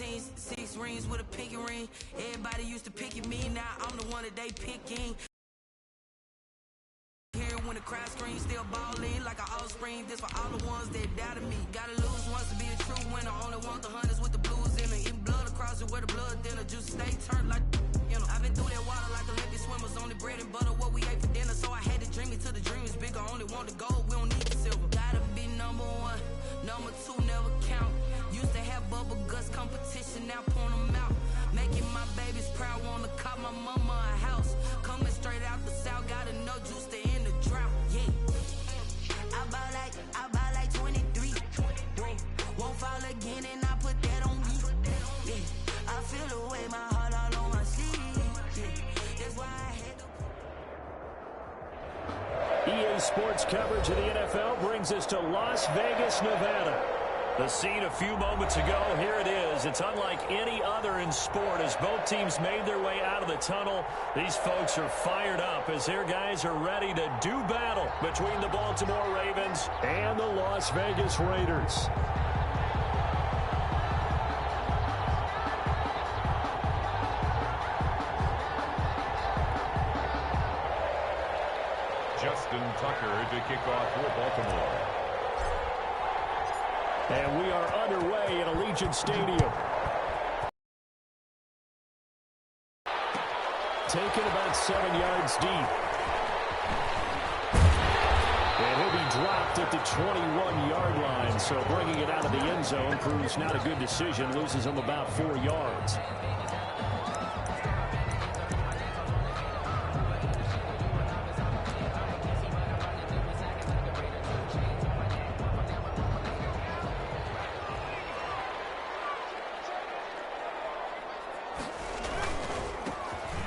6 rings with a pinky ring. Everybody used to pick at me, now I'm the one that they picking. Here when the crowd screams, still ballin' like an offspring. This for all the ones that doubted me. Gotta lose once to be a true winner. Only want the hunters with the blues in it. Even blood across it where the blood thinner. Juice stay turned like, you know. I've been through that water like Olympic swimmers. Only bread and butter what we ate for dinner. So I had to dream it till the dream is bigger. Only want the gold, we don't need the silver. Gotta be number one, number two never count. Used to have bubble guts competition, now point them out. Making my babies proud, wanna cop my mama a house. Coming straight out the south, gotta know juice to end the drought. Yeah, I buy like 23. Won't fall again, and I put that on me. Yeah, I feel the way, my heart all on my sleeve. Yeah, that's why I had to. EA Sports coverage of the NFL brings us to Las Vegas, Nevada. The scene a few moments ago, here it is. It's unlike any other in sport as both teams made their way out of the tunnel. These folks are fired up as their guys are ready to do battle between the Baltimore Ravens and the Las Vegas Raiders. Justin Tucker to kick off for Baltimore. And we are underway at Allegiant Stadium. Taken about 7 yards deep. And he'll be dropped at the 21-yard line. So bringing it out of the end zone proves not a good decision. Loses him about 4 yards.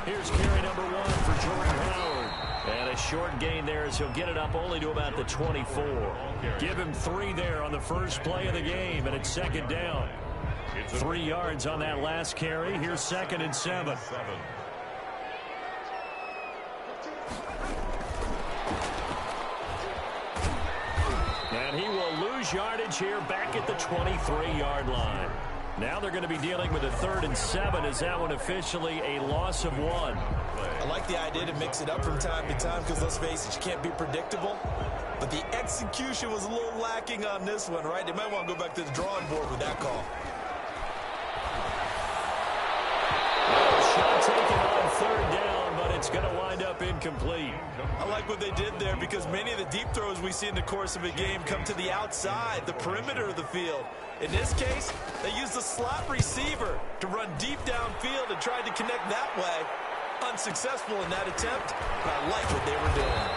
Here's carry number 1 for Jordan Howard. And a short gain there as he'll get it up only to about the 24. Give him 3 there on the first play of the game, and it's second down. 3 yards on that last carry. Here's 2nd and 7. And he will lose yardage here back at the 23-yard line. Now they're going to be dealing with a 3rd and 7. Is that one officially a loss of 1? I like the idea to mix it up from time to time because, let's face it, you can't be predictable. But the execution was a little lacking on this one, right? They might want to go back to the drawing board with that call. Shot taken on 3rd down, but it's going to wind up incomplete. I like what they did there because many of the deep throws we see in the course of a game come to the outside, the perimeter of the field. In this case, they used the slot receiver to run deep downfield and tried to connect that way. Unsuccessful in that attempt, but I like what they were doing.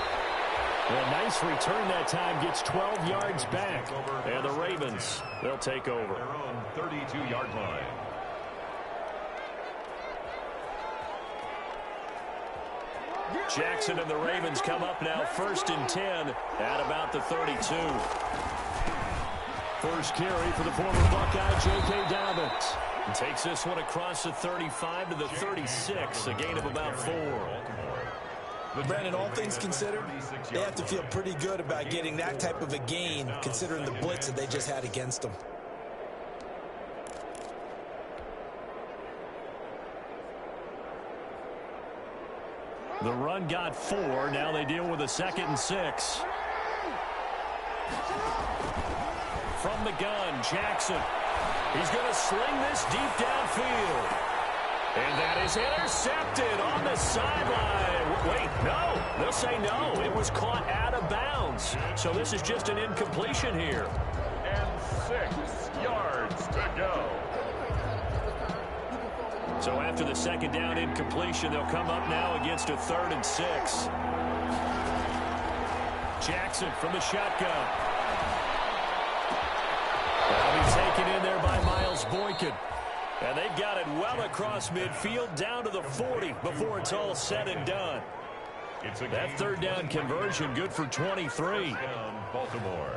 Well, a nice return that time, gets 12 yards back. And the Ravens, they'll take over. Their own 32-yard line. Jackson and the Ravens come up now 1st and 10 at about the 32. First carry for the former Buckeye, J.K. Dobbins. And takes this one across the 35 to the 36, a gain of about 4. Brandon, all things considered, they have to feel pretty good about getting that type of a gain considering the blitz that they just had against them. The run got 4. Now they deal with a 2nd and 6. From the gun, Jackson. He's going to sling this deep downfield. And that is intercepted on the sideline. Wait, no. They'll say no. It was caught out of bounds. So this is just an incompletion here. And 6 yards to go. So after the 2nd down incompletion, they'll come up now against a 3rd and 6. Jackson from the shotgun. That'll be taken in there by Miles Boykin. And they've got it well across midfield down to the 40 before it's all said and done. That 3rd down conversion good for 23. Baltimore.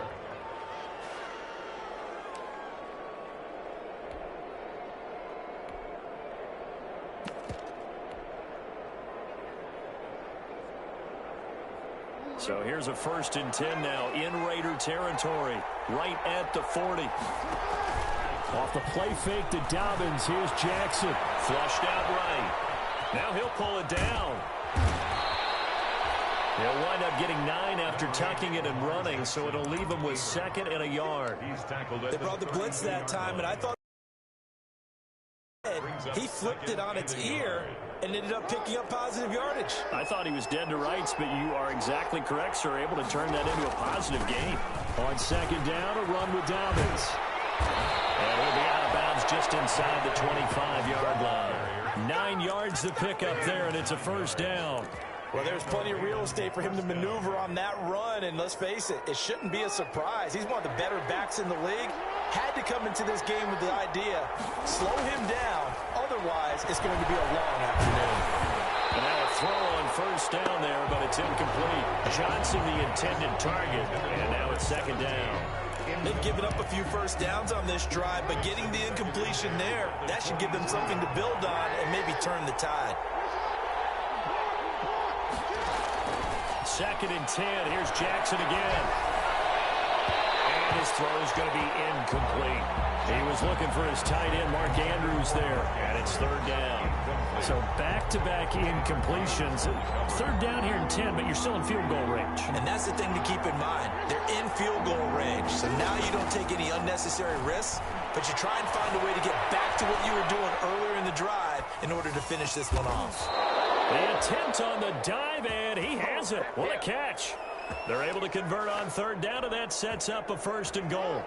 So here's a 1st and 10 now in Raider territory, right at the 40. Off the play fake to Dobbins. Here's Jackson. Flushed out right. Now he'll pull it down. He'll wind up getting 9 after tucking it and running, so it'll leave him with 2nd and a yard. They brought the blitz that time, and I thought he flipped it on its ear and ended up picking up positive yardage. I thought he was dead to rights, but you are exactly correct, sir. Able to turn that into a positive gain. On 2nd down, a run with Dobbins. And he'll be out of bounds just inside the 25-yard line. 9 yards to pick up there, and it's a 1st down. Well, there's plenty of real estate for him to maneuver on that run, and let's face it, it shouldn't be a surprise. He's one of the better backs in the league. Had to come into this game with the idea, slow him down, otherwise it's going to be a long afternoon. And now a throw on 1st down there, but it's incomplete. Johnson the intended target, and now it's 2nd down. They've given up a few 1st downs on this drive, but getting the incompletion there, that should give them something to build on and maybe turn the tide. 2nd and 10. Here's Jackson again. And his throw is going to be incomplete. He was looking for his tight end, Mark Andrews, there. And it's 3rd down. So back-to-back incompletions. 3rd down here in 10, but you're still in field goal range. And that's the thing to keep in mind. They're in field goal range. So now you don't take any unnecessary risks, but you try and find a way to get back to what you were doing earlier in the drive in order to finish this one off. The attempt on the dive, and he has it. What a catch. They're able to convert on 3rd down, and that sets up a 1st and goal.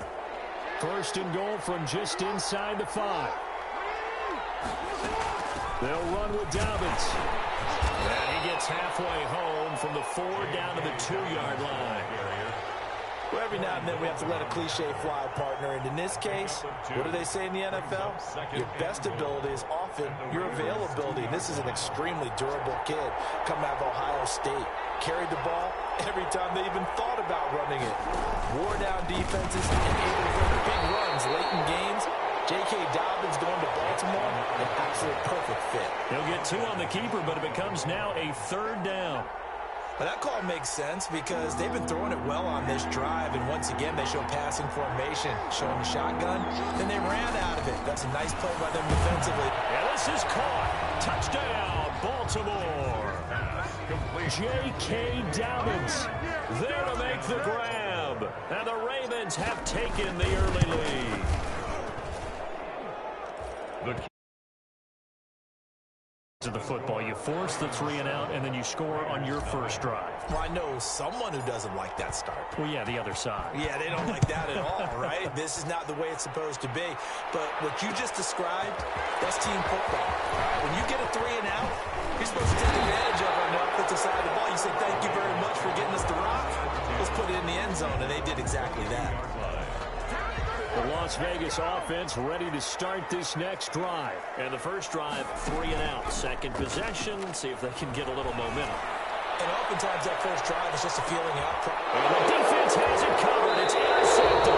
1st and goal from just inside the 5. They'll run with Dobbins. And he gets halfway home from the 4 down to the 2-yard line. Well, every now and then we have to let a cliche fly, partner. And in this case, what do they say in the NFL? Your best ability is often your availability. This is an extremely durable kid coming out of Ohio State. Carried the ball every time they even thought about running it. Wore down defenses and able to run big runs late in games. J.K. Dobbins going to Baltimore, an absolute perfect fit. He'll get 2 on the keeper, but it becomes now a 3rd down. Well, that call makes sense because they've been throwing it well on this drive, and once again, they show passing formation, showing the shotgun, then they ran out of it. That's a nice play by them defensively. And this is caught. Touchdown, Baltimore. J.K. Dobbins there to make the grab. And the Ravens have taken the early lead. To the football, you force the 3 and out, and then you score on your 1st drive. Well, I know someone who doesn't like that start. Well, yeah, the other side. Yeah, they don't like that at all, right? This is not the way it's supposed to be. But what you just described, that's team football. When you get a 3 and out, you're supposed to take advantage of it on the offensive side of the ball. You say, thank you very much for getting us the rock. Let's put it in the end zone, and they did exactly that. The Las Vegas offense ready to start this next drive. And the 1st drive, 3 and out. 2nd possession, see if they can get a little momentum. And oftentimes that 1st drive is just a feeling out. And the defense has it covered. It's intercepted.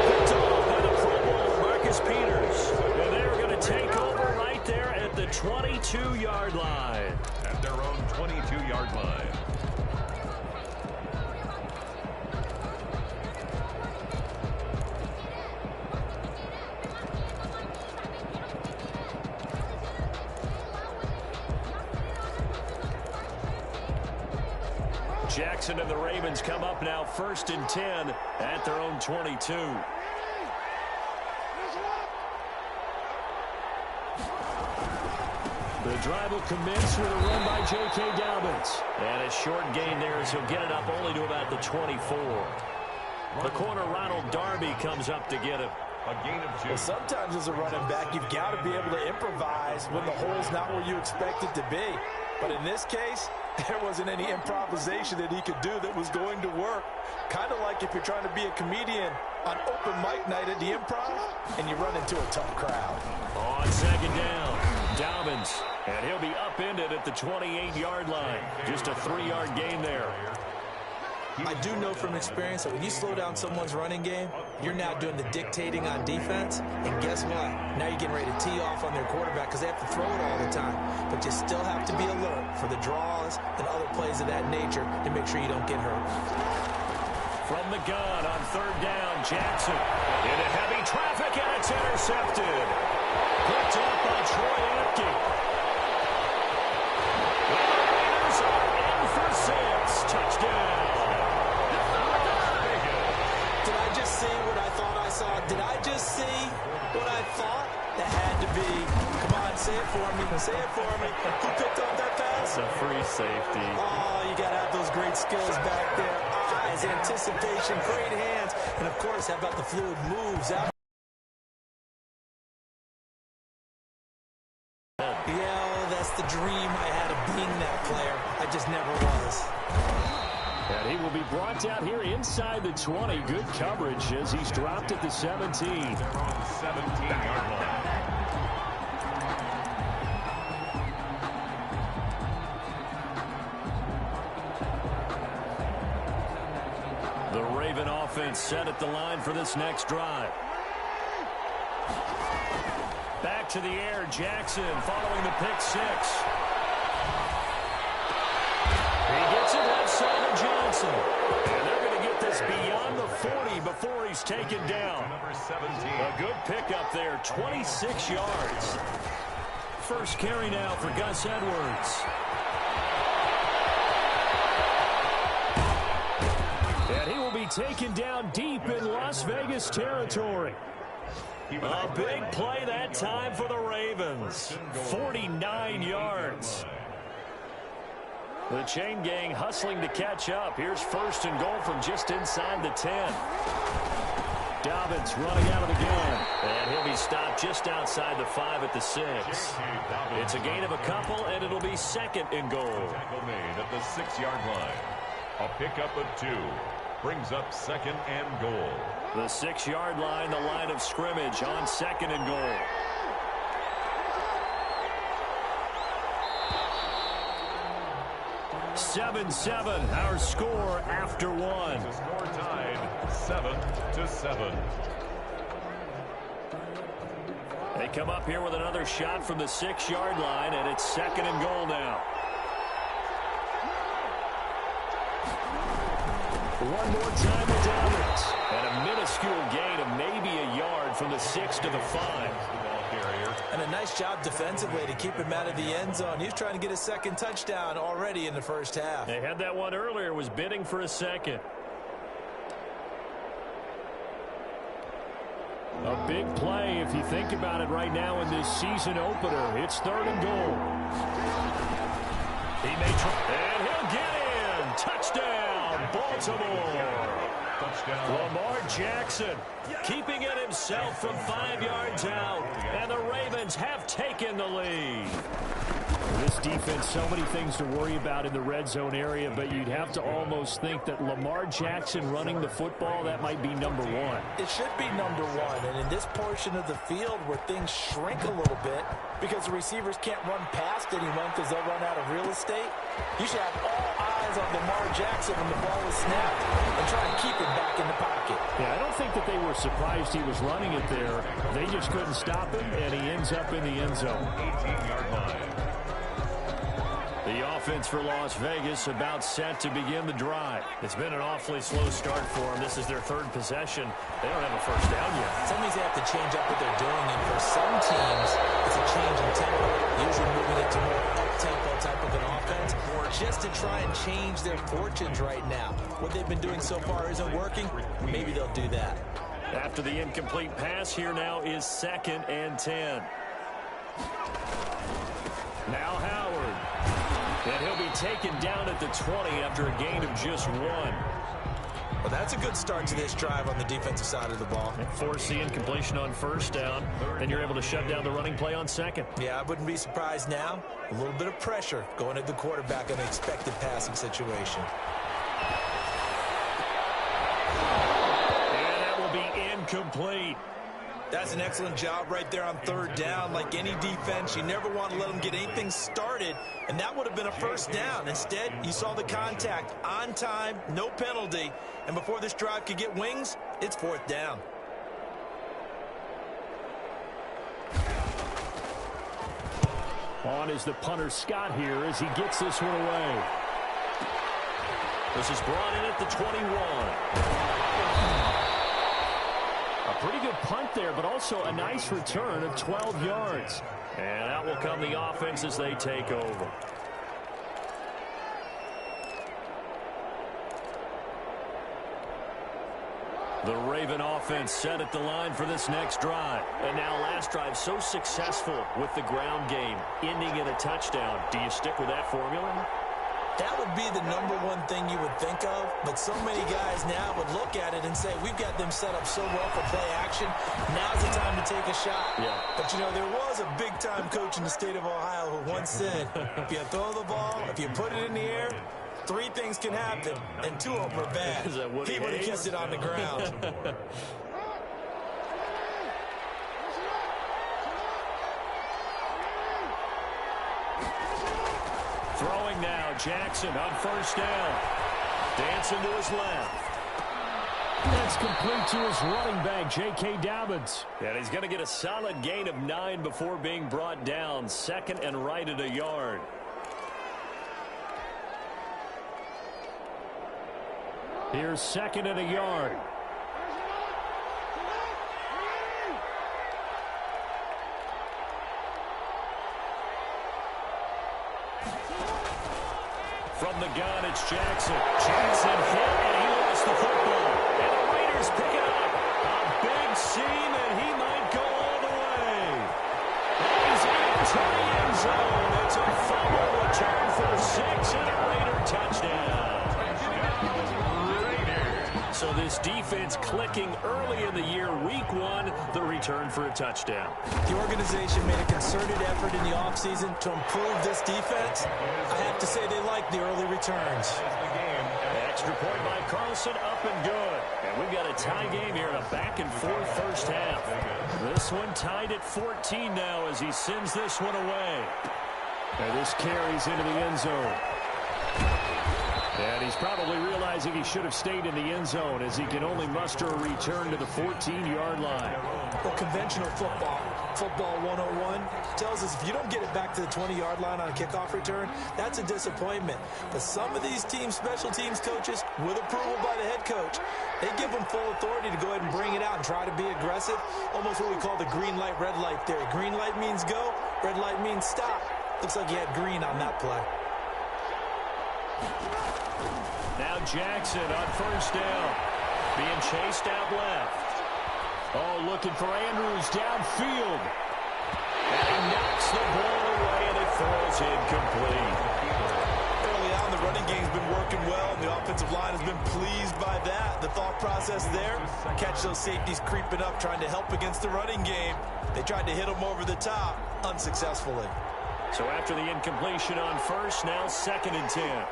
Picked off by the Pro Bowler, Marcus Peters. And they're going to take over right there at the 22-yard line. At their own 22-yard line. Jackson and the Ravens come up now 1st and 10 at their own 22. The drive will commence with a run by J.K. Dobbins. And a short gain there as he'll get it up only to about the 24. The corner, Ronald Darby, comes up to get him. A gain of 2. Well, sometimes as a running back, you've got to be able to improvise when the hole's not where you expect it to be. But in this case, there wasn't any improvisation that he could do that was going to work. Kind of like if you're trying to be a comedian on open mic night at the Improv and you run into a tough crowd. On 2nd down, Dobbins. And he'll be upended at the 28-yard line. Just a 3-yard gain there. I do know from experience that when you slow down someone's running game, you're now doing the dictating on defense. And guess what? Now you're getting ready to tee off on their quarterback because they have to throw it all the time. But you still have to be alert for the draws and other plays of that nature to make sure you don't get hurt. From the gun on 3rd down, Jackson into heavy traffic, and it's intercepted. Picked up by Troy Apke. The Raiders are in for 6. Touchdown. Did I just see what I thought I saw? Did I just see what I thought? That had to be. Come on, say it for me. Say it for me. Who picked up that pass? It's a free safety. Oh, you got to have those great skills back there. Eyes, anticipation, great hands. And, of course, how about the fluid moves out? Yeah, that's the dream I had of being that player. I just never was. And he will be brought down here inside the 20. Good coverage as he's dropped at the 17. They're on the 17-yard line. The Raven offense set at the line for this next drive. Back to the air, Jackson following the pick 6. He gets it left side of Johnson. And they're going to get this beyond the 40 before he's taken down. Number 17. A good pickup there, 26 yards. First carry now for Gus Edwards. And he will be taken down deep in Las Vegas territory. A big play that time for the Ravens. 49 yards. The chain gang hustling to catch up. Here's first and goal from just inside the 10. Dobbins running out of the game. And he'll be stopped just outside the 5 at the 6. It's a gain of a couple, and it'll be second and goal. Tackle made at the 6-yard line. A pickup of 2. Brings up second and goal. The 6-yard line, the line of scrimmage on second and goal. (7-7) our score after 1. The score tied 7-7. They come up here with another shot from the 6-yard line, and it's second and goal now. One more time with Dobbins. And a minuscule gain of maybe a yard from the 6 to the 5. And a nice job defensively to keep him out of the end zone. He was trying to get a second touchdown already in the first half. They had that one earlier, was bidding for a second. A big play if you think about it right now in this season opener. It's third and goal. He may try, and he'll get in. Touchdown, Baltimore. Touchdown. Lamar Jackson keeping it himself from 5 yards out. And the Ravens have taken the lead. This defense, so many things to worry about in the red zone area, but you'd have to almost think that Lamar Jackson running the football, that might be number 1. It should be number 1, and in this portion of the field where things shrink a little bit because the receivers can't run past anyone because they'll run out of real estate, you should have all eyes on Lamar Jackson when the ball is snapped and try and keep him back in the pocket. Yeah, I don't think that they were surprised he was running it there. They just couldn't stop him, and he ends up in the end zone. 18-yard line. The offense for Las Vegas about set to begin the drive. It's been an awfully slow start for them. This is their third possession. They don't have a first down yet. Some of these have to change up what they're doing, and for some teams, it's a change in tempo. Usually moving it to more up-tempo type of an offense, or just to try and change their fortunes right now. What they've been doing so far isn't working. Maybe they'll do that. After the incomplete pass, here now is second and 10. Now Howard. And he'll be taken down at the 20 after a gain of just 1. Well, that's a good start to this drive on the defensive side of the ball. And force the incompletion on first down. Then you're able to shut down the running play on second. Yeah, I wouldn't be surprised now. A little bit of pressure going at the quarterback in an expected passing situation. And that will be incomplete. That's an excellent job right there on third down. Like any defense, you never want to let them get anything started, and that would have been a first down. Instead, you saw the contact on time, no penalty, and before this drive could get wings, it's fourth down. On is the punter Scott here as he gets this one away. This is brought in at the 21. A pretty good punt there, but also a nice return of 12 yards. And out will come the offense as they take over. The Raven offense set at the line for this next drive. And now last drive so successful with the ground game, ending in a touchdown. Do you stick with that formula? That would be the number one thing you would think of, but so many guys now would look at it and say, we've got them set up so well for play action. Now's the time to take a shot. Yeah. But, you know, there was a big-time coach in the state of Ohio who once said, if you throw the ball, if you put it in the air, 3 things can happen, and 2 of them are bad. He would have kept it on the ground. Throwing now, Jackson on first down. Dancing to his left. That's complete to his running back, J.K. Dobbins. And he's going to get a solid gain of 9 before being brought down. 2nd and right at a yard. Here's 2nd and a yard. From the gun, it's Jackson. Jackson hit, and he lost the football. And the Raiders pick it up. A big seam, and he might go all the way. And he's into the end zone. It's a fumble return for 6 and a Raider touchdown. So this defense clicking early in the year, week 1, the return for a touchdown. The organization made a concerted effort in the offseason to improve this defense. I have to say they like the early returns. Extra point by Carlson, up and good. And we've got a tie game here in a back-and-forth first half. This one tied at 14 now as he sends this one away. And this carries into the end zone. And he's probably realizing he should have stayed in the end zone as he can only muster a return to the 14-yard line. Well, conventional football 101, tells us if you don't get it back to the 20-yard line on a kickoff return, that's a disappointment. But some of these teams, special teams coaches, with approval by the head coach, they give them full authority to go ahead and bring it out and try to be aggressive. Almost what we call the green light, red light theory. Green light means go, red light means stop. Looks like he had green on that play. Now Jackson on first down. Being chased out left. Oh, looking for Andrews downfield. And he knocks the ball away, and it falls incomplete. Early on, the running game's been working well, and the offensive line has been pleased by that. The thought process there, catch those safeties creeping up, trying to help against the running game. They tried to hit them over the top, unsuccessfully. So after the incompletion on first, now 2nd and 10.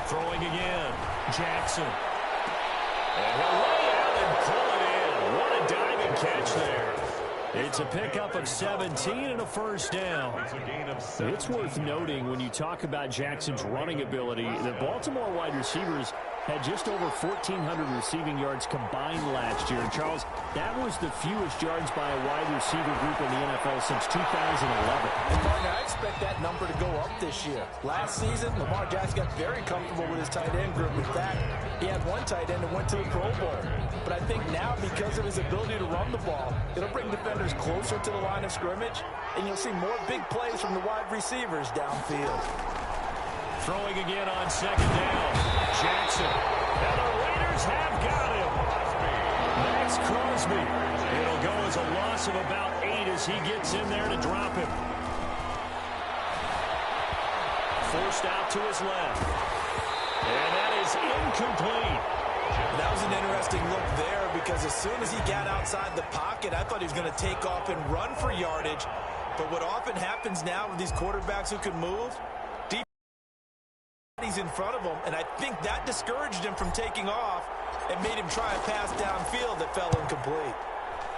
Throwing again, Jackson. And he'll lay out and pull it in. What a diving catch there. It's a pickup of 17 and a first down. It's worth noting when you talk about Jackson's running ability, the Baltimore wide receivers had just over 1,400 receiving yards combined last year. And Charles, that was the fewest yards by a wide receiver group in the NFL since 2011. And partner, I expect that number to go up this year. Last season, Lamar Jackson got very comfortable with his tight end group. In fact, he had one tight end that went to the Pro Bowl. But I think now, because of his ability to run the ball, it'll bring defenders closer to the line of scrimmage, and you'll see more big plays from the wide receivers downfield. Throwing again on second down. Jackson. And the Raiders have got him. Max Crosby. It'll go as a loss of about 8 as he gets in there to drop him. Forced out to his left. And that is incomplete. That was an interesting look there because as soon as he got outside the pocket, I thought he was going to take off and run for yardage. But what often happens now with these quarterbacks who can move, he's in front of him, and I think that discouraged him from taking off and made him try a pass downfield that fell incomplete.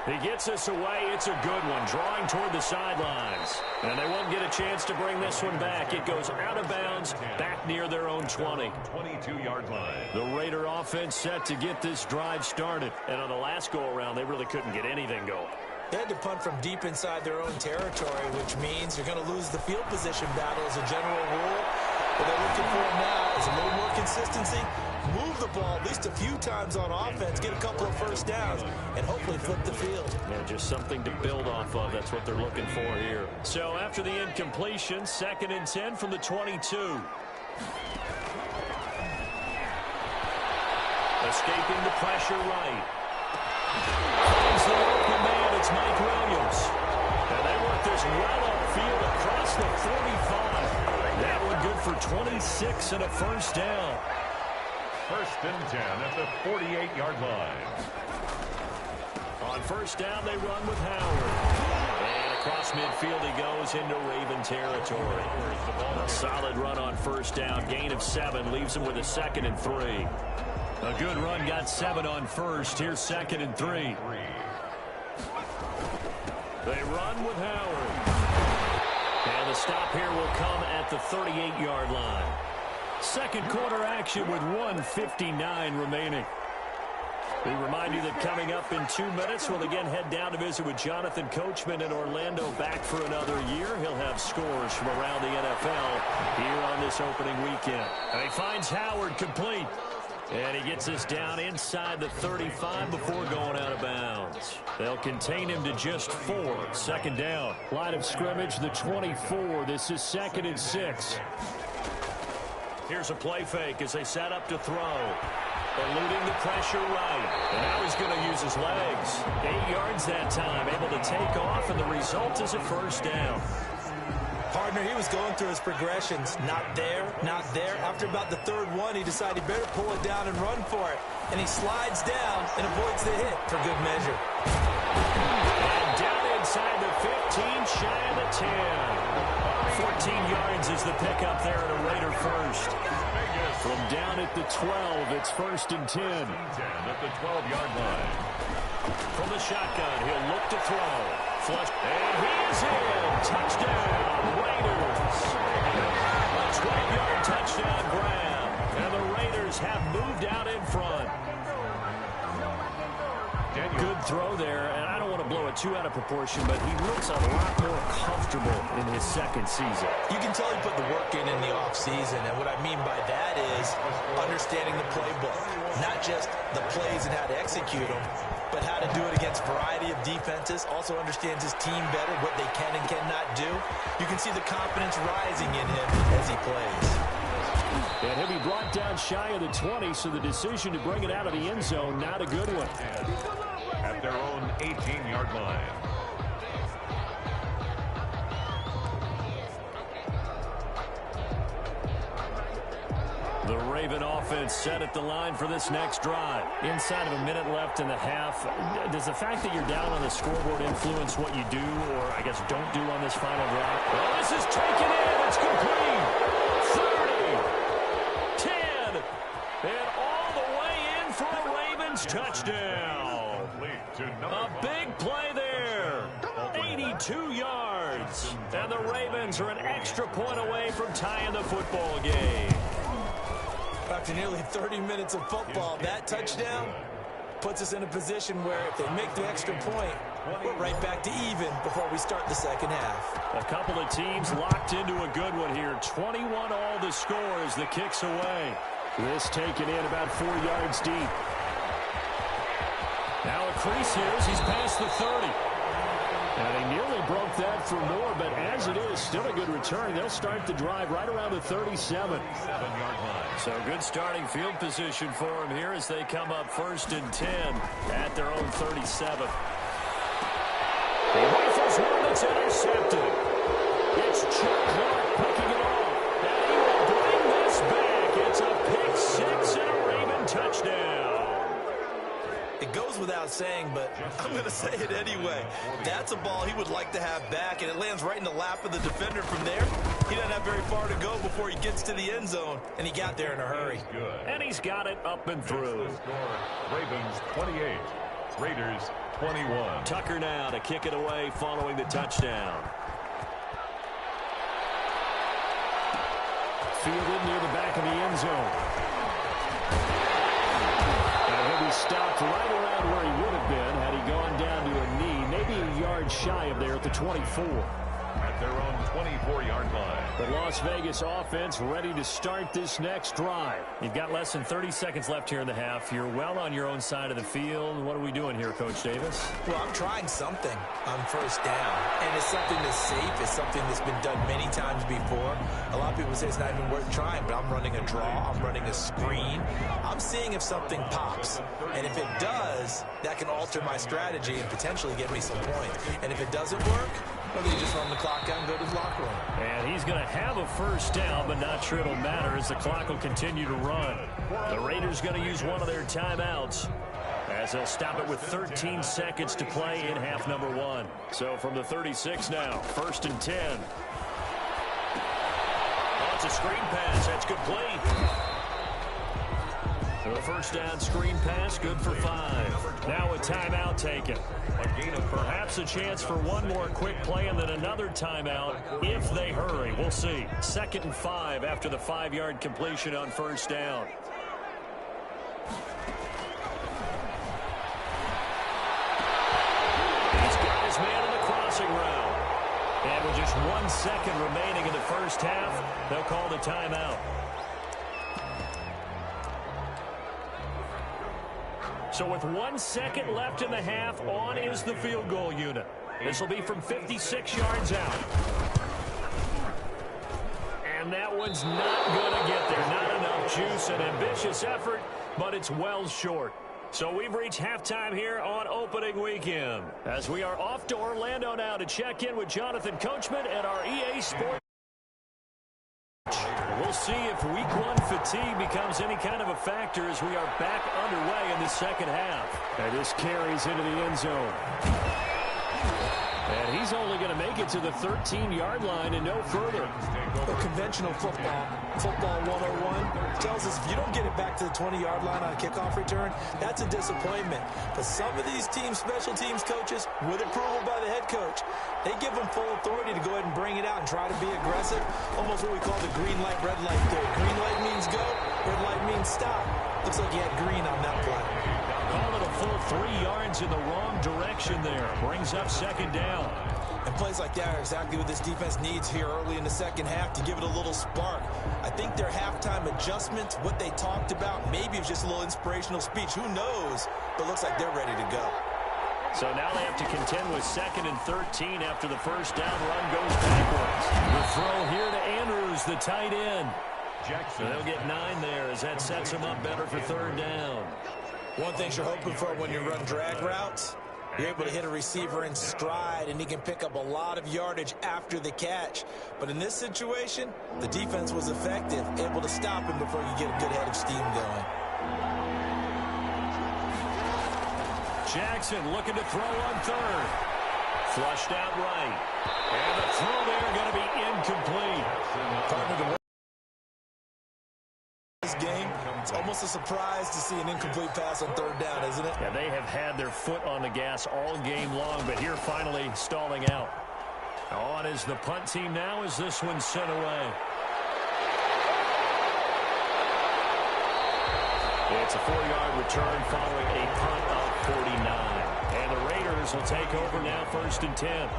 He gets this away. It's a good one, drawing toward the sidelines. And they won't get a chance to bring this one back. It goes out of bounds, back near their own 20. 22-yard line. The Raider offense set to get this drive started. And on the last go-around, they really couldn't get anything going. They had to punt from deep inside their own territory, which means you're going to lose the field position battle as a general rule. What they're looking for now is a little more consistency, move the ball at least a few times on offense, get a couple of first downs, and hopefully flip the field. Yeah, just something to build off of. That's what they're looking for here. So after the incompletion, 2nd and 10 from the 22. Escaping the pressure right. Finds the open man. It's Mike Williams. And they work this well upfield across the 45. That one good for 26 and a first down. 1st and 10 at the 48-yard line. On first down, they run with Howard. And across midfield he goes into Raven territory. A solid run on first down. Gain of 7 leaves him with a 2nd and 3. A good run got 7 on first. Here's 2nd and 3. They run with Howard. And the stop here will come at the 38-yard line. Second quarter action with 1:59 remaining. We remind you that coming up in 2 minutes, we'll again head down to visit with Jonathan Coachman in Orlando, back for another year. He'll have scores from around the NFL here on this opening weekend. And he finds Howard complete. And he gets us down inside the 35 before going out of bounds. They'll contain him to just 4. 2nd down. Line of scrimmage, the 24. This is 2nd and 6. Here's a play fake as they set up to throw. Eluding the pressure right. And now he's going to use his legs. 8 yards that time. Able to take off, and the result is a first down. Partner, he was going through his progressions. Not there, not there. After about the 3rd one, he decided he better pull it down and run for it. And he slides down and avoids the hit for good measure. And down inside the 15, shy of the 10. 14 yards is the pickup there at a Raider first. From down at the 12, it's 1st and 10. 10 at the 12-yard line. From the shotgun, he'll look to throw. Flush, and he is in. Touchdown, Raiders. A 12-yard touchdown grab. And the Raiders have moved out in front. Good throw there, and I don't want to blow it too out of proportion, but he looks a lot more comfortable in his 2nd season. You can tell he put the work in the offseason, and what I mean by that is understanding the playbook. Not just the plays and how to execute them, but how to do it against a variety of defenses. Also understands his team better, what they can and cannot do. You can see the confidence rising in him as he plays. And he'll be brought down shy of the 20, so the decision to bring it out of the end zone, not a good one. At their own 18-yard line. The Raven offense set at the line for this next drive. Inside of a minute left in the half, does the fact that you're down on the scoreboard influence what you do, or I guess don't do on this final drive? Well, this is taken in. It's complete. 30, 10, and all the way in for a Ravens touchdown. A big play there. 82 yards. And the Ravens are an extra point away from tying the football game. After nearly 30 minutes of football, that touchdown puts us in a position where if they make the extra point, we're right back to even before we start the 2nd half. A couple of teams locked into a good one here. 21 all the score as the kick's away. This taken in about 4 yards deep. Now a crease here as he's past the 30. And he nearly broke that for more, but as it is, still a good return. They'll start the drive right around the 37. 7-yard line. So good starting field position for him here as they come up 1st and 10 at their own 37. He rifles one that's intercepted. It's Chuck Clark picking it off. And he will bring this back. It's a pick 6 and a Raven touchdown. It goes without saying, but I'm going to say it anyway. That's a ball he would like to have back, and it lands right in the lap of the defender from there. He doesn't have very far to go before he gets to the end zone, and he got there in a hurry. And he's got it up and through. Ravens 28, Raiders 21. Tucker now to kick it away following the touchdown. Fielded near the back of the end zone. He'll be stopped right around where he would have been had he gone down to a knee, maybe a yard shy of there at the 24. at their own 24-yard line. The Las Vegas offense ready to start this next drive. You've got less than 30 seconds left here in the half. You're well on your own side of the field. What are we doing here, Coach Davis? Well, I'm trying something on first down, and it's something that's safe. It's something that's been done many times before. A lot of people say it's not even worth trying, but I'm running a draw. I'm running a screen. I'm seeing if something pops, and if it does, that can alter my strategy and potentially get me some points. And if it doesn't work, well, then you just run the clock out and go to the locker room. And he's going to have a first down, but not sure it'll matter as the clock will continue to run. The Raiders going to use one of their timeouts as they'll stop it with 13 seconds to play in half number 1. So from the 36 now, 1st and 10. Oh, it's a screen pass. That's complete. The first down screen pass, good for 5. Now a timeout taken. Perhaps a chance for one more quick play and then another timeout if they hurry. We'll see. 2nd and 5 after the 5-yard completion on first down. He's got his man in the crossing route. And with just 1 second remaining in the first half, they'll call the timeout. So with 1 second left in the half, on is the field goal unit. This will be from 56 yards out. And that one's not going to get there. Not enough juice. An ambitious effort, but it's well short. So we've reached halftime here on opening weekend. As we are off to Orlando now to check in with Jonathan Coachman at our EA Sports. We'll see if week 1 fatigue becomes any kind of a factor as we are back underway in the second half. And this carries into the end zone. And he's only going to make it to the 13-yard line and no further. The conventional football 101, tells us if you don't get it back to the 20-yard line on a kickoff return, that's a disappointment. But some of these teams, special teams coaches, with approval by the head coach, they give them full authority to go ahead and bring it out and try to be aggressive. Almost what we call the green light, red light theory. Green light means go, red light means stop. Looks like he had green on that play. Call it a full 3 yards in the wrong direction there. Brings up 2nd down. And plays like that are exactly what this defense needs here early in the second half to give it a little spark. I think their halftime adjustments, what they talked about, maybe it's just a little inspirational speech. Who knows? But it looks like they're ready to go. So now they have to contend with 2nd and 13 after the first down run goes backwards. The throw here to Andrews, the tight end. Jackson. They'll get 9 there as that sets him up better for 3rd down. One thing you're hoping for when you run drag routes, you're able to hit a receiver in stride, and he can pick up a lot of yardage after the catch. But in this situation, the defense was effective, able to stop him before you get a good head of steam going. Jackson looking to throw on 3rd. Flushed out right. And the throw there going to be incomplete. This game, it's almost a surprise to see an incomplete pass on 3rd down, isn't it? Yeah, they have had their foot on the gas all game long, but here finally stalling out. On is the punt team now as this one's sent away. It's a 4-yard return following a punt of 49. And the Raiders will take over now 1st and 10.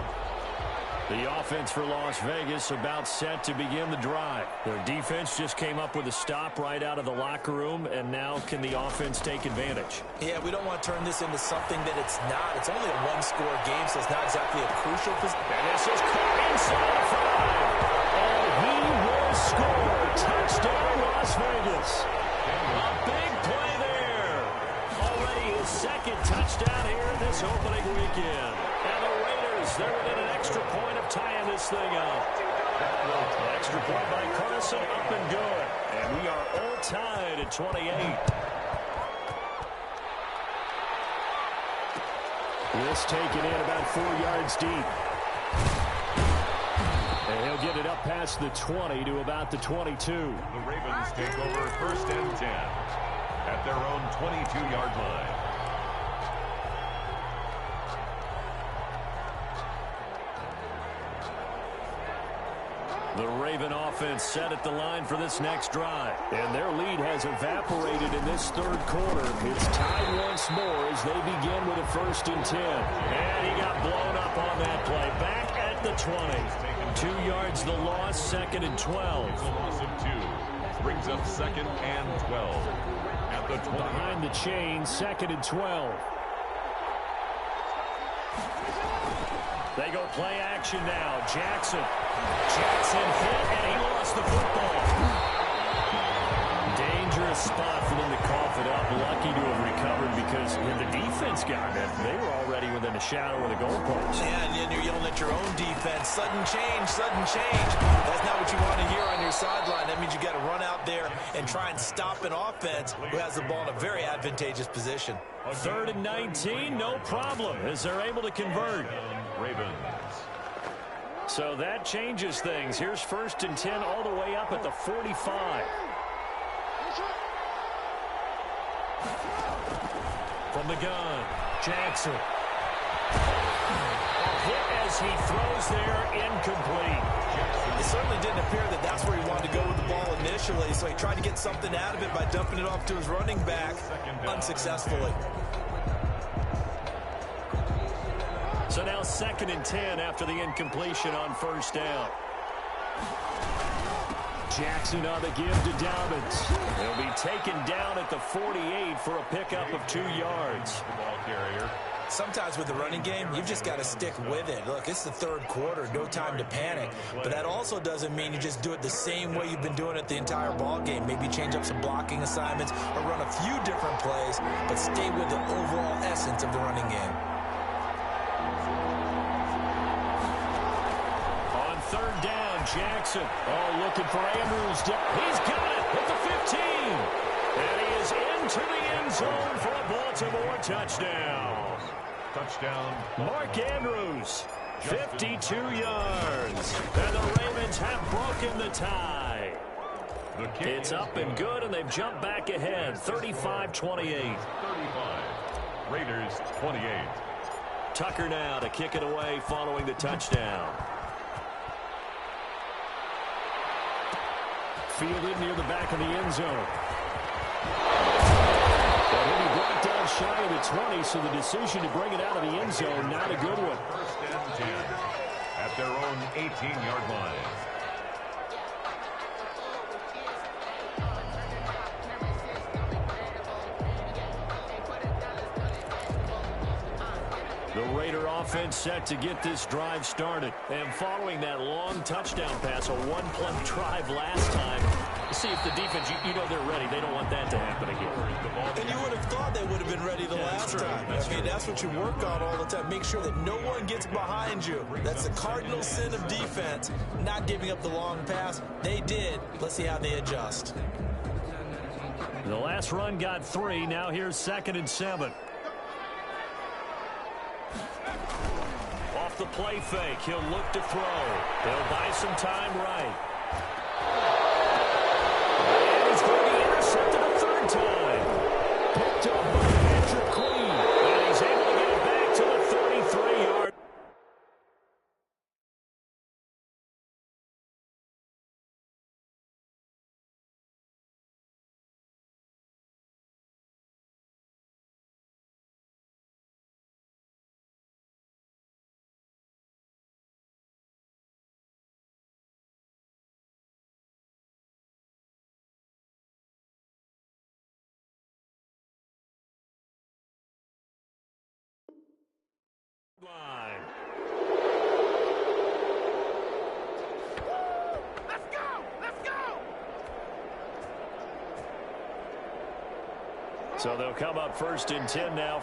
The offense for Las Vegas about set to begin the drive. Their defense just came up with a stop right out of the locker room, and now can the offense take advantage? Yeah, we don't want to turn this into something that it's not. It's only a 1-score game, so it's not exactly a crucial position. And this is caught inside the 5. And he will score. Touchdown, Las Vegas. A big play there. Already his 2nd touchdown here this opening weekend. And the Raiders, they're within an extra point of tying this thing up. An extra point by Carlson, up and good. And we are all tied at 28. This taken in about 4 yards deep. And he'll get it up past the 20 to about the 22. The Ravens take over 1st and 10 at their own 22-yard line. The Raven offense set at the line for this next drive. And their lead has evaporated in this 3rd quarter. It's tied once more as they begin with a 1st and 10. And he got blown up on that play. Back at at the 20. 2 yards the loss, 2nd and 12. Loss of 2 brings up 2nd and 12 at the 20. Behind the chain, 2nd and 12. They go play action now. Jackson hit, and he lost the football. Dangerous spot for them to cough it up. Lucky to have recovered because when the defense got it, they were already within a shadow of the goalpost. Yeah, and then you're yelling at your own defense. Sudden change, sudden change. That's not what you want to hear on your sideline. That means you got to run out there and try and stop an offense who has the ball in a very advantageous position. 3rd and 19, no problem, as they're able to convert. Ravens. So that changes things. Here's 1st and 10 all the way up at the 45. From the gun, Jackson. A hit as he throws there, incomplete. It certainly didn't appear that that's where he wanted to go with the ball initially, so he tried to get something out of it by dumping it off to his running back unsuccessfully. So now 2nd and 10 after the incompletion on 1st down. Jackson on the give to Dobbins. He'll be taken down at the 48 for a pickup of 2 yards. The ball carrier. Sometimes with the running game, you've just got to stick with it. Look, it's the 3rd quarter, no time to panic. But that also doesn't mean you just do it the same way you've been doing it the entire ball game. Maybe change up some blocking assignments or run a few different plays, but stay with the overall essence of the running game. On 3rd down, Jackson. Oh, looking for Andrews. He's got it at the 15. And he is into the end zone for a Baltimore touchdown. Touchdown. Mark Andrews, 52 yards. And the Ravens have broken the tie. It's up and good, and they've jumped back ahead, 35-28. 35. Raiders 28. Tucker now to kick it away following the touchdown. Fielded near the back of the end zone. But he'll be brought down shy of the 20, so the decision to bring it out of the end zone, not a good one. 1st and 10 at their own 18-yard line. The Raider offense set to get this drive started. And following that long touchdown pass, a one-play drive last time, see if the defense, you know they're ready. They don't want that to happen again. And you would have thought they would have been ready the last time. I mean, that's what you work on all the time. Make sure that no one gets behind you. That's the cardinal sin of defense, not giving up the long pass. They did. Let's see how they adjust. The last run got 3. Now here's 2nd and 7. Off the play fake, he'll look to throw. They'll buy some time right. And he's going to be intercepted a 3rd time. Picked up by Patrick Queen. And he's able to get it back to the 33-yard. Line. Let's go! Let's go! So they'll come up 1st and 10 now.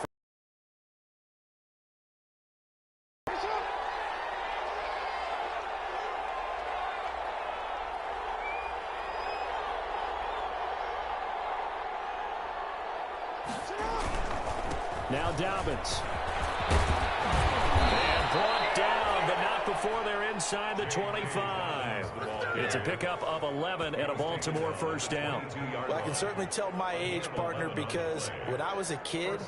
Now Dobbins. And brought down, but not before they're inside the 25. It's a pickup of 11 and a Baltimore 1st down. Well, I can certainly tell my age, partner, because when I was a kid,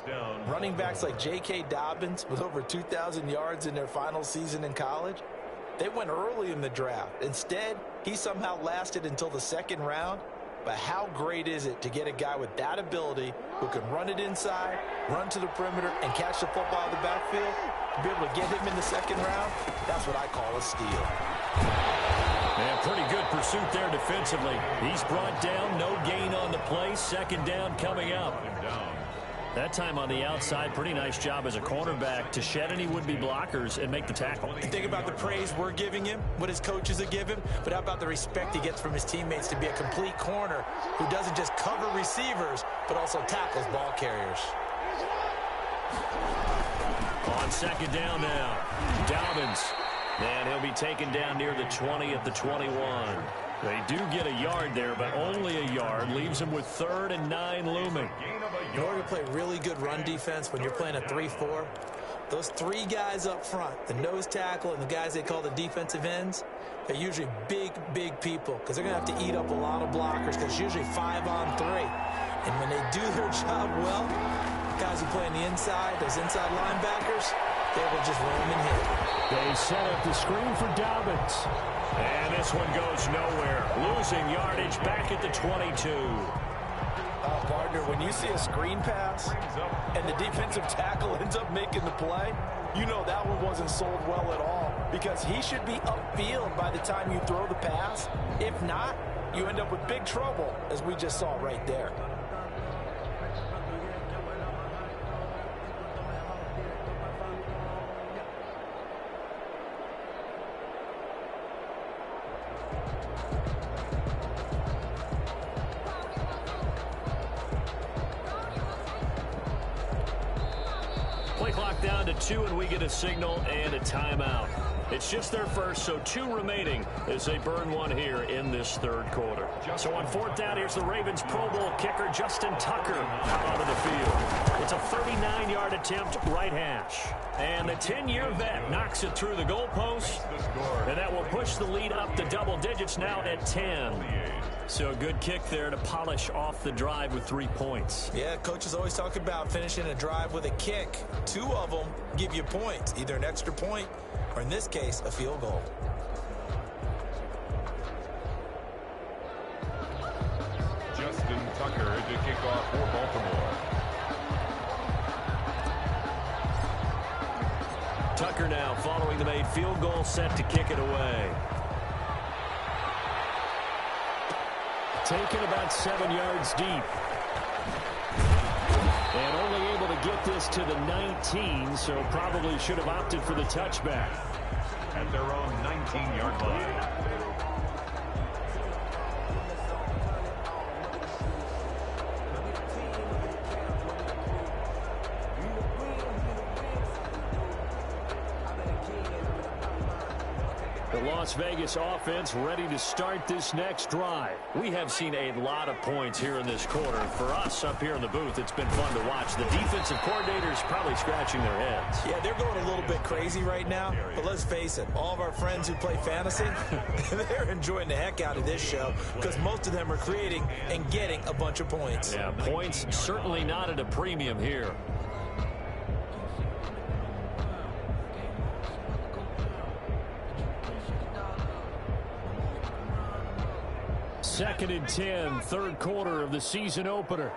running backs like J.K. Dobbins with over 2,000 yards in their final season in college, they went early in the draft. Instead, he somehow lasted until the 2nd round. but how great is it to get a guy with that ability who can run it inside, run to the perimeter, and catch the football out of the backfield? To be able to get him in the second round, that's what I call a steal. And pretty good pursuit there defensively. He's brought down, no gain on the play. Second down coming up. That time on the outside, pretty nice job as a cornerback to shed any would-be blockers and make the tackle. Think about the praise we're giving him, what his coaches are giving, but how about the respect he gets from his teammates to be a complete corner who doesn't just cover receivers, but also tackles ball carriers. On second down now, Dobbins. And he'll be taken down near the 20 at the 21. They do get a yard there, but only a yard. Leaves them with 3rd and 9 looming. In order to play really good run defense when you're playing a 3-4, those 3 guys up front, the nose tackle and the guys they call the defensive ends, they're usually big people because they're going to have to eat up a lot of blockers because it's usually 5-on-3. And when they do their job well, guys who play on the inside, those inside linebackers, they will just roam and hit. They set up the screen for Dobbins. And this one goes nowhere. Losing yardage back at the 22. Partner, when you see a screen pass and the defensive tackle ends up making the play, you know that one wasn't sold well at all because he should be upfield by the time you throw the pass. If not, you end up with big trouble, as we just saw right there. Play clock down to 2, and we get a signal and a timeout. It's just their first, so 2 remaining as they burn one here in this 3rd quarter. So on 4th down, here's the Ravens Pro Bowl kicker, Justin Tucker, out onto the field. It's a 39-yard attempt, right hash. And the 10-year vet knocks it through the goalpost, and that will push the lead up to double digits now at 10. So a good kick there to polish off the drive with 3 points. Yeah, coaches always talk about finishing a drive with a kick. 2 of them give you points, either an extra point or, in this case, a field goal. Justin Tucker to kick off for Baltimore. Tucker now following the made field goal, set to kick it away. Taken about 7 yards deep. And only able to get this to the 19, so probably should have opted for the touchback. At their own 19-yard line. The Las Vegas offense ready to start this next drive. We have seen a lot of points here in this quarter. For us up here in the booth, it's been fun to watch. The defensive coordinators probably scratching their heads. Yeah, they're going a little bit crazy right now, but let's face it, all of our friends who play fantasy, they're enjoying the heck out of this show because most of them are creating and getting a bunch of points. Yeah, points certainly not at a premium here. Second and 10, 3rd quarter of the season opener.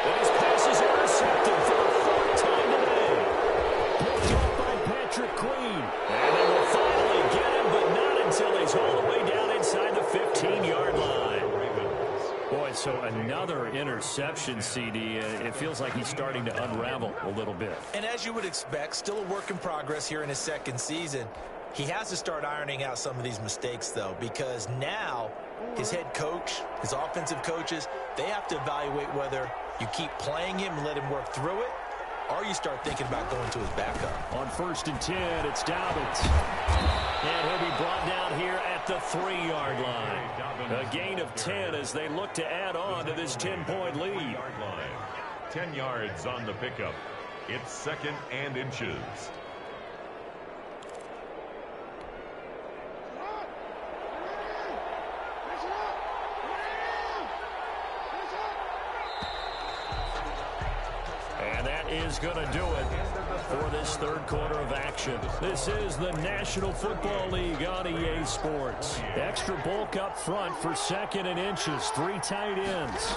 And his pass is intercepted for the 4th time today. Picked up by Patrick Queen. And they will finally get him, but not until he's all the way down inside the 15-yard line. Boy, so another interception, CD. It feels like he's starting to unravel a little bit. And as you would expect, still a work in progress here in his 2nd season. He has to start ironing out some of these mistakes, though, because now his head coach, his offensive coaches, they have to evaluate whether you keep playing him and let him work through it, or you start thinking about going to his backup. On 1st and 10, it's Dobbins. And he'll be brought down here at the 3-yard line. A gain of 10 as they look to add on to this 10-point lead. 10 yards on the pickup. It's 2nd and inches. And that is going to do it. for this third quarter of action. This is the National Football League on EA Sports. Extra bulk up front for second and inches. 3 tight ends.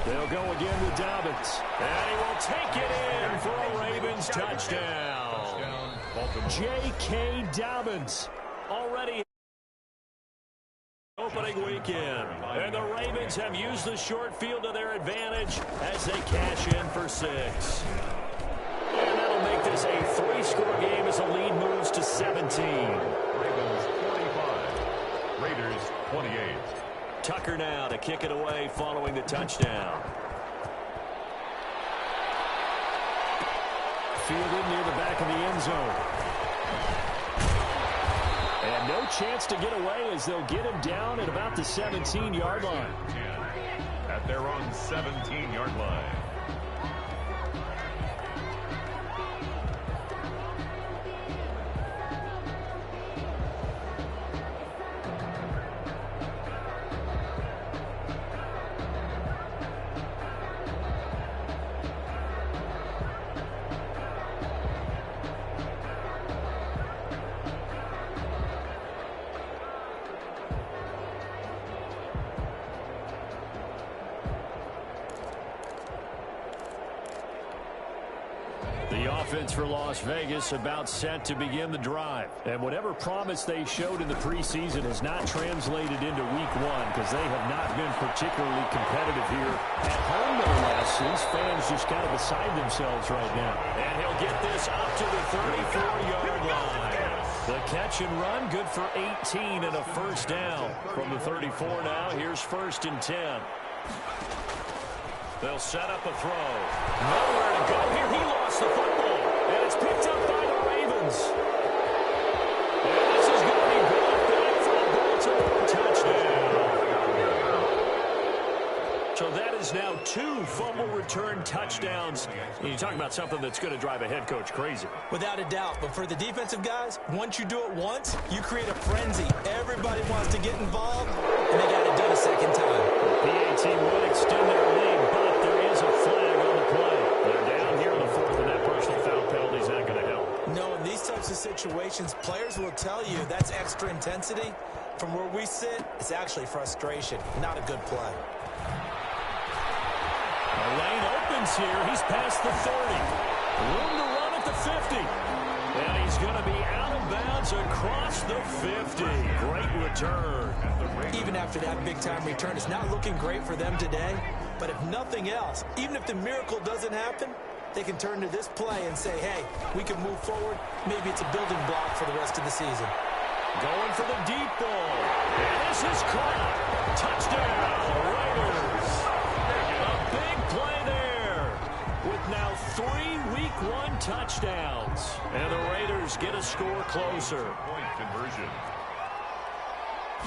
They'll go again with Dobbins. And he will take it in for a Ravens touchdown. J.K. Dobbins already opening weekend. And the Ravens have used the short field to their advantage as they cash in for 6. And that'll make this a 3-score game as the lead moves to 17. Ravens 45, Raiders 28. Tucker now to kick it away following the touchdown. Fielded near the back of the end zone. And no chance to get away as they'll get him down at about the 17-yard line. At their own 17-yard line. The offense for Las Vegas about set to begin the drive. And whatever promise they showed in the preseason has not translated into week 1 because they have not been particularly competitive here at home, no less. These fans just kind of beside themselves right now. And he'll get this up to the 34-yard line. The catch and run, good for 18 and a first down. From the 34 now, here's 1st and 10. They'll set up a throw. Nowhere to go here. He lost the football. And it's picked up by the Ravens. And this is going to be brought back for a Baltimore touchdown. So that is now 2 fumble return touchdowns. And you talk about something that's going to drive a head coach crazy. Without a doubt. But for the defensive guys, once you do it once, you create a frenzy. Everybody wants to get involved, and they got it done a second time. The PA team will extend their lead, but there is a flag on the play. They're down here in the 4th, and that personal foul penalty is not going to help. No, in these types of situations, players will tell you that's extra intensity. From where we sit, it's actually frustration, not a good play. The lane opens here. He's past the 30. Room to run at the 50. And he's going to be out of bounds across the 50. Great return. Even after that big-time return, it's not looking great for them today. But if nothing else, even if the miracle doesn't happen, they can turn to this play and say, hey, we can move forward. Maybe it's a building block for the rest of the season. Going for the deep ball. And this is caught. Touchdown, Raiders. A big play there with now 3 Week 1 touchdowns. And the Raiders get a score closer. Point conversion.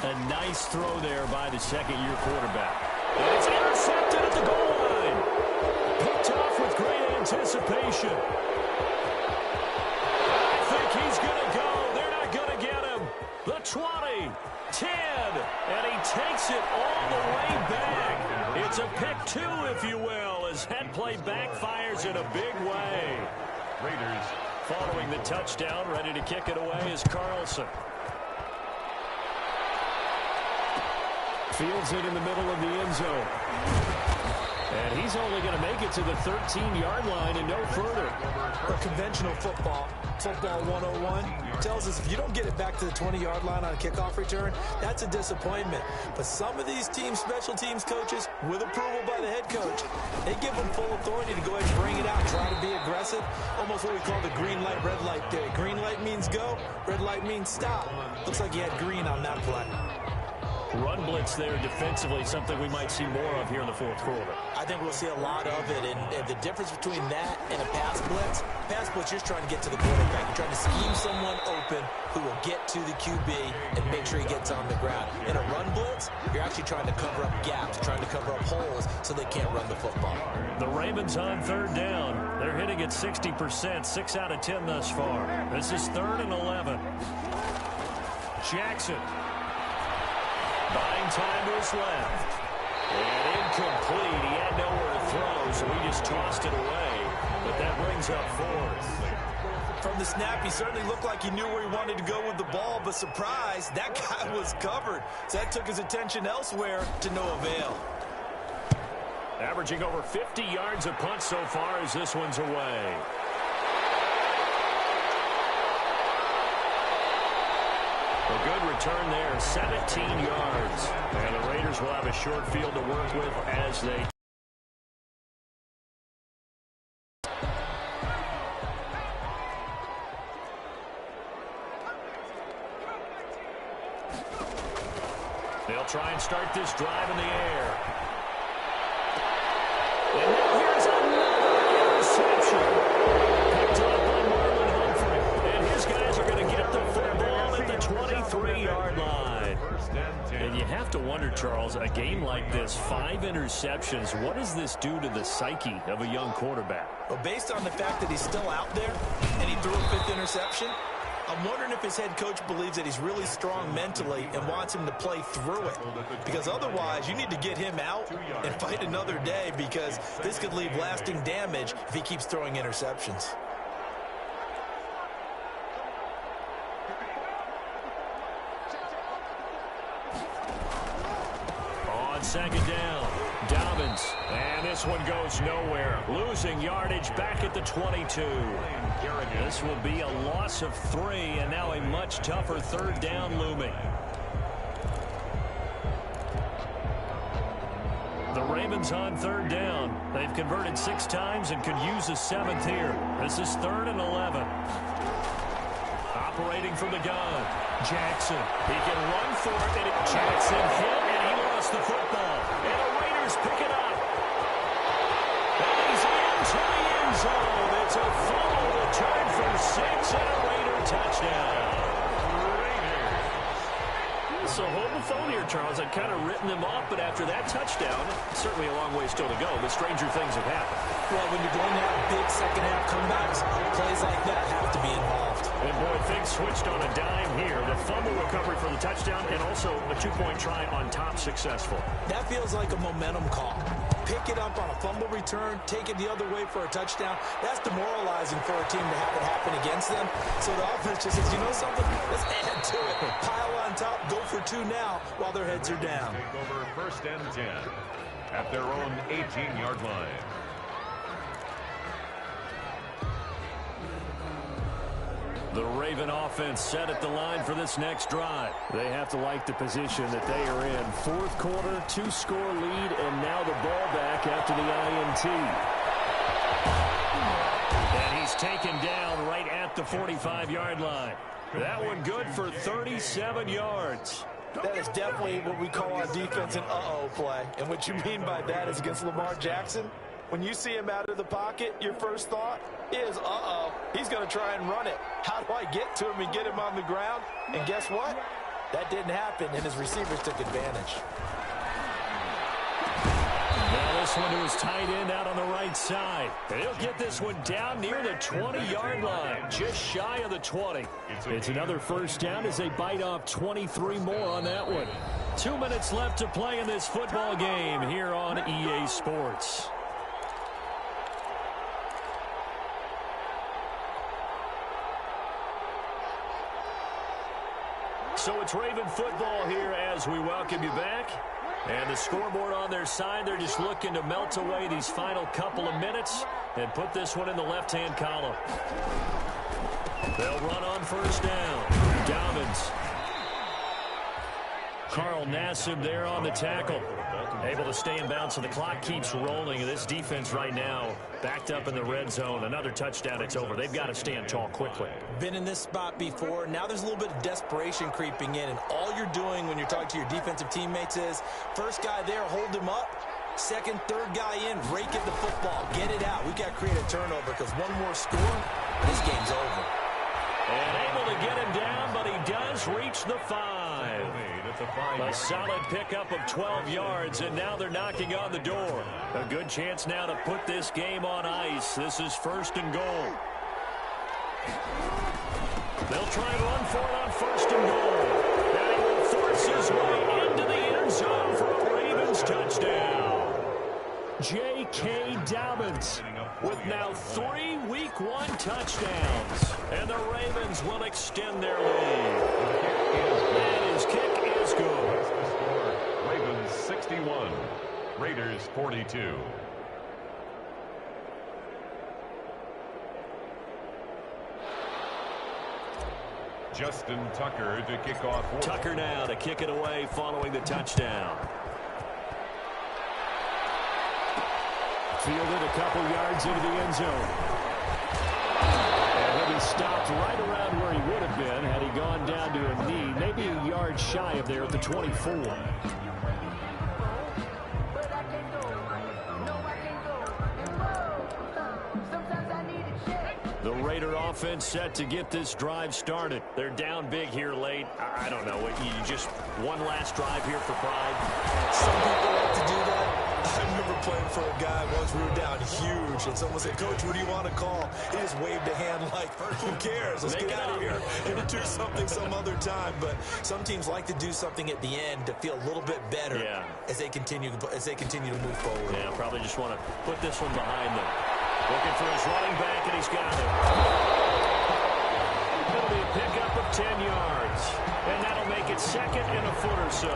A nice throw there by the second-year quarterback. And it's intercepted at the goal line. Picked off with great anticipation. I think he's going to go. They're not going to get him. The 20, 10, and he takes it all the way back. It's a pick 2, if you will, as that play backfires in a big way. Raiders following the touchdown, ready to kick it away is Carlson. Fields it in the middle of the end zone. And he's only going to make it to the 13-yard line and no further. A conventional football 101, tells us if you don't get it back to the 20-yard line on a kickoff return, that's a disappointment. But some of these teams, special teams coaches, with approval by the head coach, they give them full authority to go ahead and bring it out, try to be aggressive, almost what we call the green light, red light theory. Green light means go, red light means stop. Looks like he had green on that play. Run blitz there defensively, something we might see more of here in the 4th quarter. I think we'll see a lot of it, and the difference between that and a pass blitz, you're just trying to get to the quarterback. You're trying to scheme someone open who will get to the QB and make sure he gets on the ground. In a run blitz, you're actually trying to cover up gaps, trying to cover up holes so they can't run the football. The Ravens on 3rd down. They're hitting at 60%, 6 out of 10 thus far. This is 3rd and 11. Jackson. Buying time to his left. And incomplete. He had nowhere to throw, so he just tossed it away. but that brings up fourth. From the snap, he certainly looked like he knew where he wanted to go with the ball, but surprise, that guy was covered. So that took his attention elsewhere to no avail. Averaging over 50 yards a punt so far as this one's away. A good return there, 17 yards. And the Raiders will have a short field to work with as they... They'll try and start this drive in the air. And now here's another interception. Picked up by Marlon Humphrey. And his guys are going to get the football at the 23-yard line. And you have to wonder, Charles, a game like this, 5 interceptions, what does this do to the psyche of a young quarterback? Well, based on the fact that he's still out there and he threw a 5th interception, I'm wondering if his head coach believes that he's really strong mentally and wants him to play through it. Because otherwise, you need to get him out and fight another day, because this could leave lasting damage if he keeps throwing interceptions. On second down, Dobbins. And this one goes nowhere. Losing yardage back at the 22. This will be a loss of 3, and now a much tougher 3rd down looming. The Ravens on 3rd down. They've converted 6 times and could use a 7th here. This is 3rd and 11. Operating from the gun. Jackson. He can run for it. And Jackson hit, and he lost the football. And the Raiders pick it up. And he's into the end zone. It's a fumble return for 6 and a Raider touchdown. So hold the phone here, Charles. I'd kind of written them off, but after that touchdown, certainly a long way still to go, but stranger things have happened. Well, when you're going to have big second-half comebacks, plays like that have to be involved. And, boy, things switched on a dime here. The fumble recovery for the touchdown and also a 2-point try on top successful. That feels like a momentum call. Pick it up on a fumble return, take it the other way for a touchdown. That's demoralizing for a team to have it happen against them. So the offense just says, you know something? Let's add to it. Pile on top, go for 2 now while their heads are down. Take over 1st and 10 at their own 18-yard line. The Raven offense set at the line for this next drive. They have to like the position that they are in. 4th quarter, 2-score lead, and now the ball back after the INT. And he's taken down right at the 45-yard line. That one good for 37 yards. That is definitely what we call on defense an uh-oh play. And what you mean by that is against Lamar Jackson, when you see him out of the pocket, your first thought is, uh-oh, he's going to try and run it. How do I get to him and get him on the ground? And guess what? That didn't happen, and his receivers took advantage. Now this one to his tight end out on the right side. And he'll get this one down near the 20-yard line, just shy of the 20. It's another 1st down as they bite off 23 more on that one. 2 minutes left to play in this football game here on EA Sports. So it's Raven football here as we welcome you back. And the scoreboard on their side, they're just looking to melt away these final couple of minutes and put this one in the left-hand column. They'll run on 1st down. Dobbins. Carl Nassib there on the tackle. Able to stay in bounds, so the clock keeps rolling. And this defense right now backed up in the red zone. Another touchdown, it's over. They've got to stand tall quickly. Been in this spot before. Now there's a little bit of desperation creeping in. And all you're doing when you're talking to your defensive teammates is, first guy there, hold him up. Second, third guy in, rake at the football. Get it out. We've got to create a turnover, because one more score, this game's over. And able to get him down, but he does reach the 5. A solid pickup of 12 yards, and now they're knocking on the door. A good chance now to put this game on ice. This is 1st and goal. They'll try and run for it on 1st and goal. And he will force his way into the end zone for a Ravens touchdown. J.K. Dobbins. with now 3 Week 1 touchdowns. And the Ravens will extend their lead. And his kick is good. Ravens 61, Raiders 42. Justin Tucker to kick off. Tucker now to kick it away following the touchdown. Fielded a couple yards into the end zone. And he'll be stopped right around where he would have been had he gone down to a knee, maybe a yard shy of there at the 24. The Raider offense set to get this drive started. They're down big here late. I don't know. You just one last drive here for pride. Some people like to do that. I remember playing for a guy once. We were down huge, and someone said, "Coach, what do you want to call?" He just waved a hand like, "Who cares? Let's get out of here and do something some other time." But some teams like to do something at the end to feel a little bit better as they continue to move forward. Yeah, probably just want to put this one behind them. Looking for his running back, and he's got it. It'll be a pickup of 10 yards, and that'll make it second and a foot or so.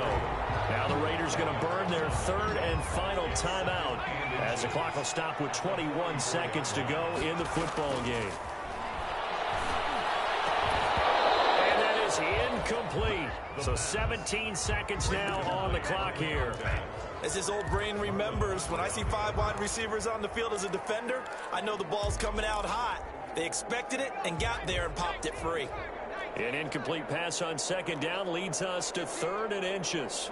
Now the Raiders going to burn their third and final timeout as the clock will stop with 21 seconds to go in the football game. And that is incomplete. So 17 seconds now on the clock here. As his old brain remembers, when I see 5 wide receivers on the field as a defender, I know the ball's coming out hot. They expected it and got there and popped it free. An incomplete pass on second down leads us to 3rd and inches.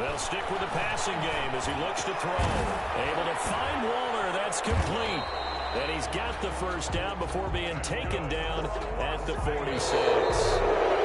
They'll stick with the passing game as he looks to throw. Able to find Waller. That's complete. And he's got the first down before being taken down at the 46.